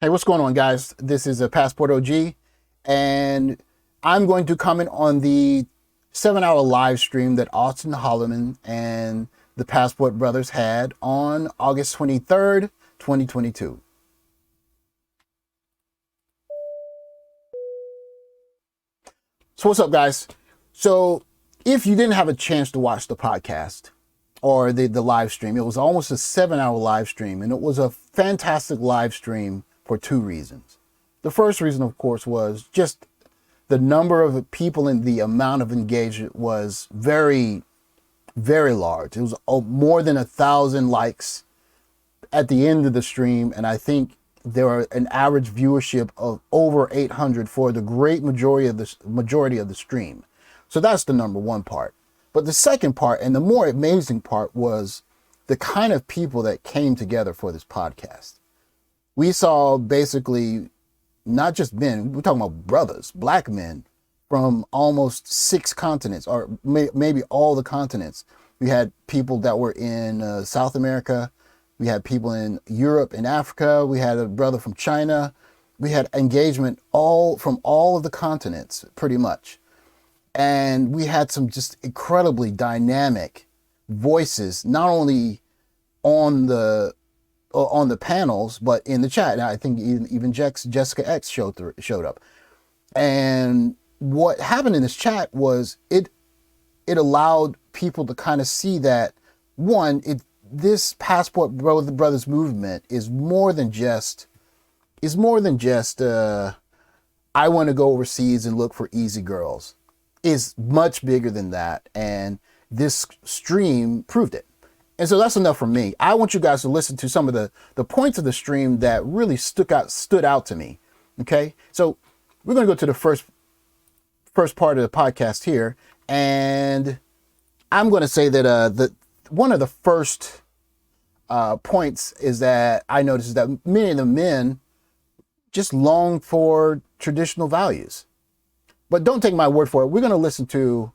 Hey, what's going on, guys? This is a Passport OG, and I'm going to comment on the 7-hour live stream that Austin Holleman and the Passport brothers had on August 23rd, 2022. So what's up, guys? So if you didn't have a chance to watch the podcast or the live stream, it was almost a 7-hour live stream, and it was a fantastic live stream for two reasons. The first reason, of course, was just the number of people and the amount of engagement was very, very large. It was more than 1,000 likes at the end of the stream, and I think there were an average viewership of over 800 for the great majority of the stream. So that's the number one part. But the second part, and the more amazing part, was the kind of people that came together for this podcast. We saw basically not just men, we're talking about brothers, black men from almost 6 continents, or maybe all the continents. We had people that were in South America. We had people in Europe and Africa. We had a brother from China. We had engagement from all of the continents, pretty much. And we had some just incredibly dynamic voices, not only on the panels, but in the chat. And I think even Jessica X showed up. And what happened in this chat was it allowed people to kind of see that, one, this Passport Brothers movement is more than just I want to go overseas and look for easy girls. Is much bigger than that, and this stream proved it. And so that's enough for me. I want you guys to listen to some of the points of the stream that really stood out to me. Okay, so we're going to go to the first part of the podcast here, and I'm going to say that one of the first points is that I noticed is that many of the men just long for traditional values. But don't take my word for it. We're going to listen to,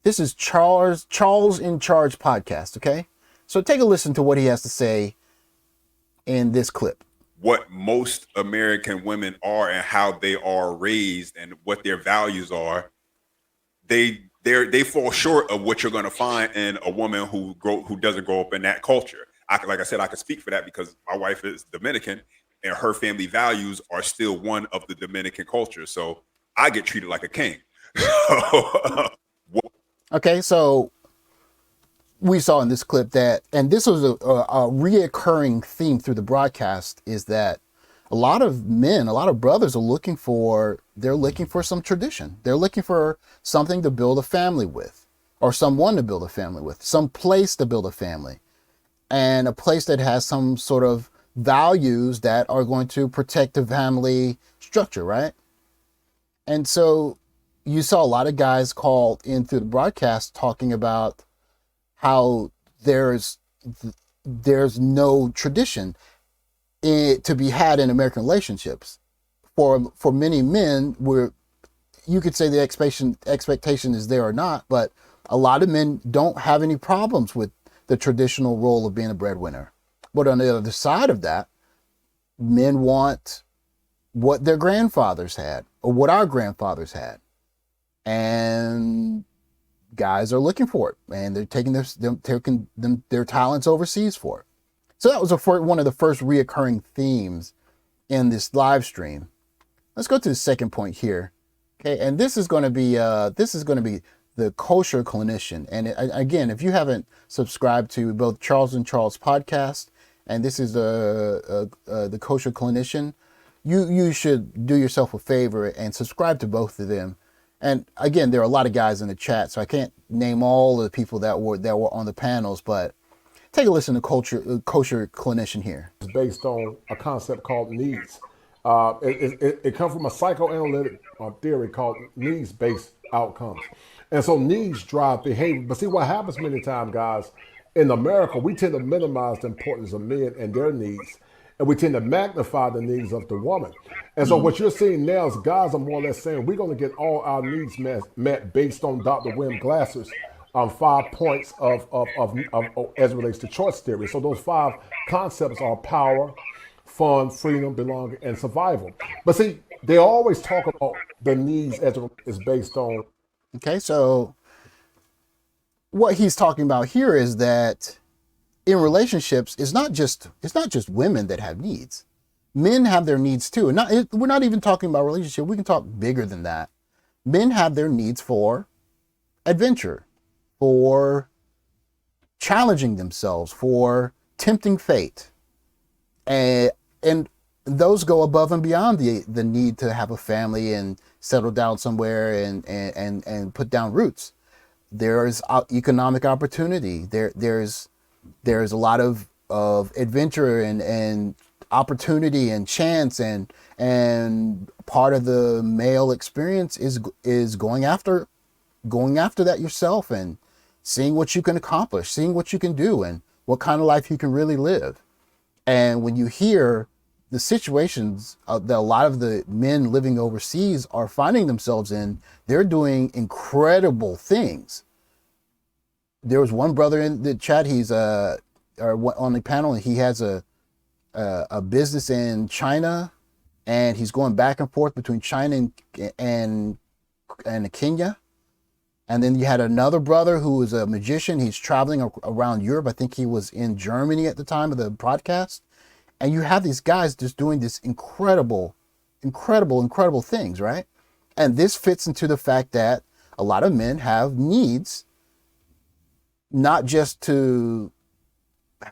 this is Charles in Charge podcast, okay? So take a listen to what he has to say in this clip. What most American women are and how they are raised and what their values are, they fall short of what you're going to find in a woman who doesn't grow up in that culture. Like I said, I can speak for that because my wife is Dominican and her family values are still one of the Dominican culture. So I get treated like a king. Okay, so we saw in this clip that, and this was a reoccurring theme through the broadcast, is that a lot of men, a lot of brothers are looking for some tradition. They're looking for something to build a family with, or someone to build a family with, some place to build a family, and a place that has some sort of values that are going to protect the family structure, right? And so you saw a lot of guys called in through the broadcast talking about how there's no tradition to be had in American relationships. For many men, you could say the expectation is there or not, but a lot of men don't have any problems with the traditional role of being a breadwinner. But on the other side of that, men want what their grandfathers had, or what our grandfathers had, and guys are looking for it, and they're taking their talents overseas for it. So that was one of the first reoccurring themes in this live stream. Let's go to the second point here, okay? And this is going to be the Kosher Clinician. And again, if you haven't subscribed to both Charles and Charles podcast, and this is the Kosher Clinician, you should do yourself a favor and subscribe to both of them. And again, there are a lot of guys in the chat, so I can't name all of the people that were on the panels, but take a listen to Kosher Clinician here. It's based on a concept called needs. It comes from a psychoanalytic theory called needs-based outcomes. And so needs drive behavior. But see, what happens many times, guys, in America, we tend to minimize the importance of men and their needs, and we tend to magnify the needs of the woman. And so what you're seeing now is guys are more or less saying we're going to get all our needs met based on Dr. William Glasser's 5 points of as it relates to choice theory. So those 5 concepts are power, fun, freedom, belonging, and survival. But see, they always talk about the needs as it is based on. Okay, so what he's talking about here is that in relationships, it's not just women that have needs. Men have their needs too. And we're not even talking about relationship. We can talk bigger than that. Men have their needs for adventure, for challenging themselves, for tempting fate. And those go above and beyond the need to have a family and settle down somewhere and put down roots. There's economic opportunity. There's a lot of adventure and opportunity and chance, and part of the male experience is going after that yourself and seeing what you can accomplish, seeing what you can do, and what kind of life you can really live. And when you hear the situations that a lot of the men living overseas are finding themselves in, they're doing incredible things. There was one brother in the chat, he's on the panel, and he has a business in China, and he's going back and forth between China and Kenya. And then you had another brother who was a magician. He's traveling around Europe. I think he was in Germany at the time of the podcast. And you have these guys just doing this incredible things, right? And this fits into the fact that a lot of men have needs, not just to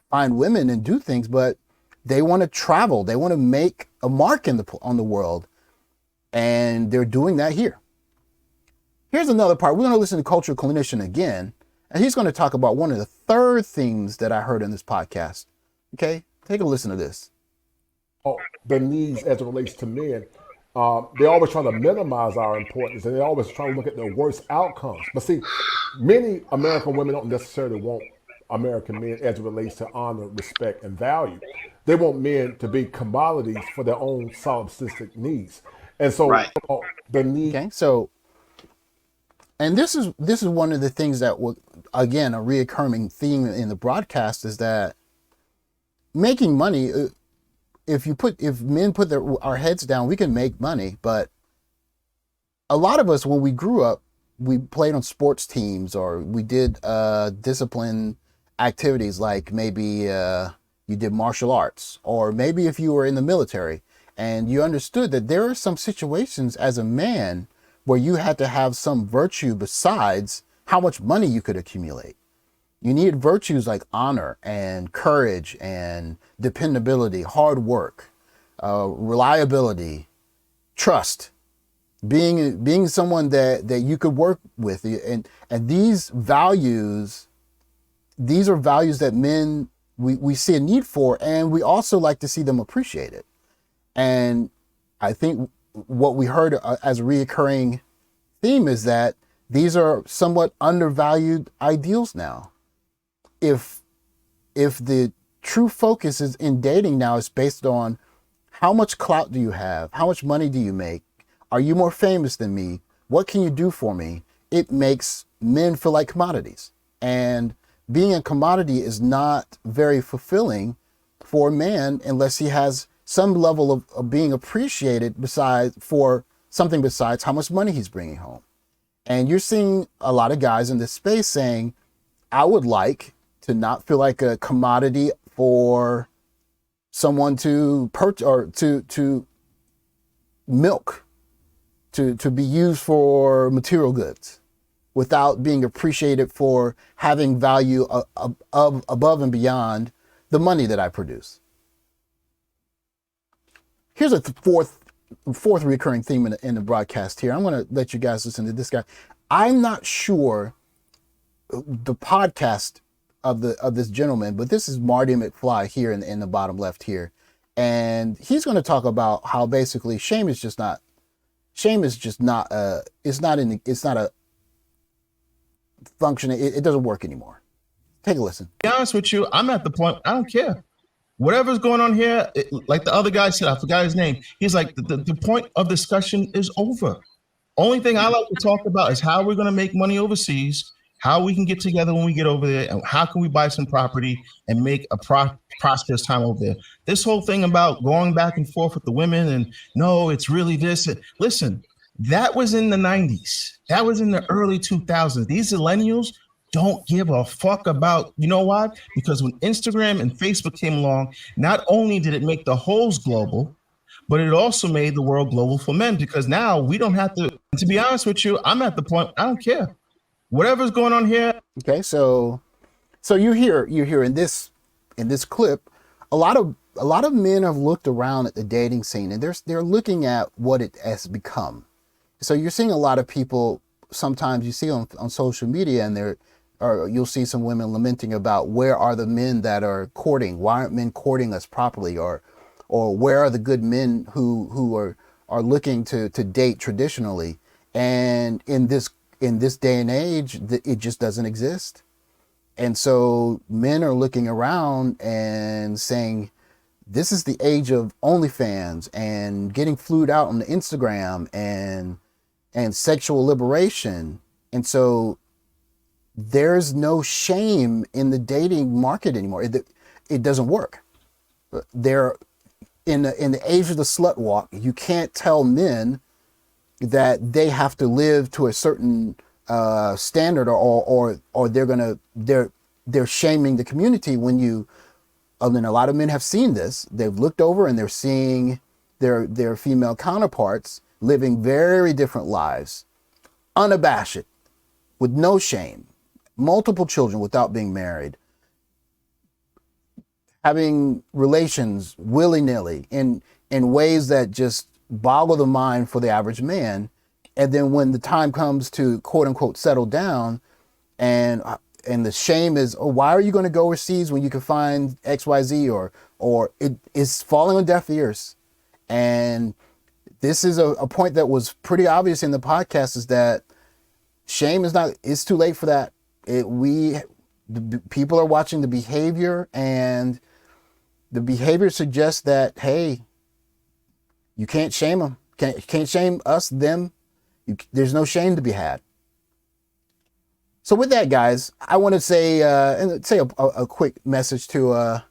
find women and do things, but they want to travel. They want to make a mark on the world. And they're doing that here. Here's another part. We're going to listen to Culture Clinician again, and he's going to talk about one of the third themes that I heard in this podcast. Okay, take a listen to this. The needs as it relates to men. They always try to minimize our importance, and they always try to look at the worst outcomes. But see, many American women don't necessarily want American men as it relates to honor, respect, and value. They want men to be commodities for their own solipsistic needs. And so the need. Okay, so, and this is one of the things that will, again, a reoccurring theme in the broadcast is that making money, if men put our heads down, we can make money. But a lot of us, when we grew up, we played on sports teams, or we did discipline activities, like maybe you did martial arts, or maybe if you were in the military, and you understood that there are some situations as a man where you had to have some virtue besides how much money you could accumulate. You needed virtues like honor and courage and dependability, hard work, reliability, trust, being someone that you could work with. And these values, these are values that men, we see a need for, and we also like to see them appreciated. And I think what we heard as a reoccurring theme is that these are somewhat undervalued ideals now. If the true focus is in dating now is based on how much clout do you have, how much money do you make, are you more famous than me, what can you do for me, it makes men feel like commodities. And being a commodity is not very fulfilling for a man unless he has some level of being appreciated for something besides how much money he's bringing home. And you're seeing a lot of guys in this space saying, I would like to not feel like a commodity for someone to purchase or to milk, to be used for material goods without being appreciated for having value above and beyond the money that I produce. Here's a fourth recurring theme in the broadcast here. I'm going to let you guys listen to this guy. I'm not sure the podcast of this gentleman, but this is Marty McFly here in the bottom left here. And he's going to talk about how basically shame is not a function. It doesn't work anymore. Take a listen. To be honest with you, I'm at the point, I don't care. Whatever's going on here, like the other guy said, I forgot his name. He's like, the point of discussion is over. Only thing I like to talk about is how we're going to make money overseas, how we can get together when we get over there, and how can we buy some property and make a prosperous time over there. This whole thing about going back and forth with the women and no, it's really this. Listen, that was in the 90s. That was in the early 2000s. These millennials don't give a fuck about, you know why? Because when Instagram and Facebook came along, not only did it make the hoes global, but it also made the world global for men, because now we don't have to be honest with you, I'm at the point, I don't care. Whatever's going on here. Okay, so you hear in this clip, a lot of men have looked around at the dating scene, and they're looking at what it has become. So you're seeing a lot of people, sometimes you see on social media, and you'll see some women lamenting about, where are the men that are courting? Why aren't men courting us properly? Or where are the good men who are looking to date traditionally? And in this day and age, it just doesn't exist. And so men are looking around and saying, this is the age of OnlyFans and getting flued out on the Instagram and sexual liberation. And so there's no shame in the dating market anymore. It doesn't work. In the age of the slut walk, you can't tell men that they have to live to a certain standard, or they're shaming the community. When and a lot of men have seen this. They've looked over and they're seeing their female counterparts living very different lives, unabashed, with no shame, multiple children without being married, having relations willy-nilly in ways that just boggle the mind for the average man. And then when the time comes to quote unquote settle down, and the shame is, oh, why are you going to go overseas when you can find XYZ, or it is falling on deaf ears. And this is a point that was pretty obvious in the podcast, is that shame it's too late for that. People are watching the behavior, and the behavior suggests that, hey, you can't shame them. Can't shame us, them. There's no shame to be had. So with that, guys, I want to say a quick message to Austin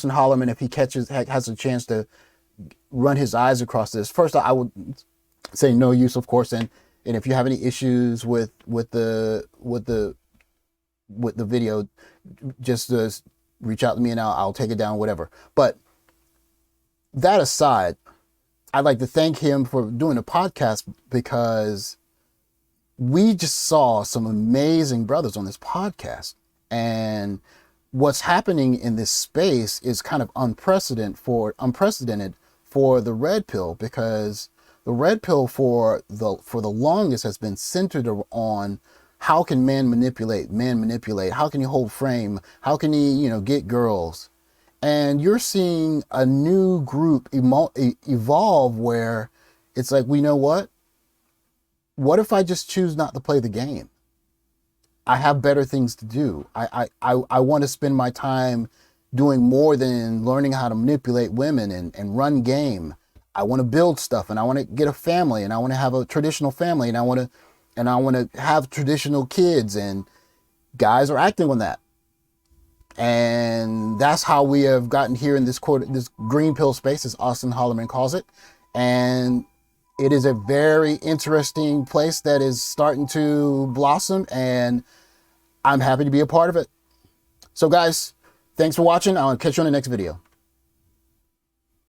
Holleman, if he has a chance to run his eyes across this. First, I would say no use, of course, and if you have any issues with the video, just reach out to me and I'll take it down, whatever. But that aside, I'd like to thank him for doing a podcast, because we just saw some amazing brothers on this podcast. And what's happening in this space is kind of unprecedented for the red pill, because the red pill for the longest has been centered on, how can man manipulate? How can he hold frame? How can he, get girls? And you're seeing a new group evolve, where it's like, we know what? What if I just choose not to play the game? I have better things to do. I want to spend my time doing more than learning how to manipulate women and run game. I want to build stuff, and I want to get a family, and I want to have a traditional family, and I want to have traditional kids, and guys are acting on that. And that's how we have gotten here in this green pill space, as Austin Holleman calls it. And it is a very interesting place that is starting to blossom, and I'm happy to be a part of it. So guys, thanks for watching. I'll catch you on the next video.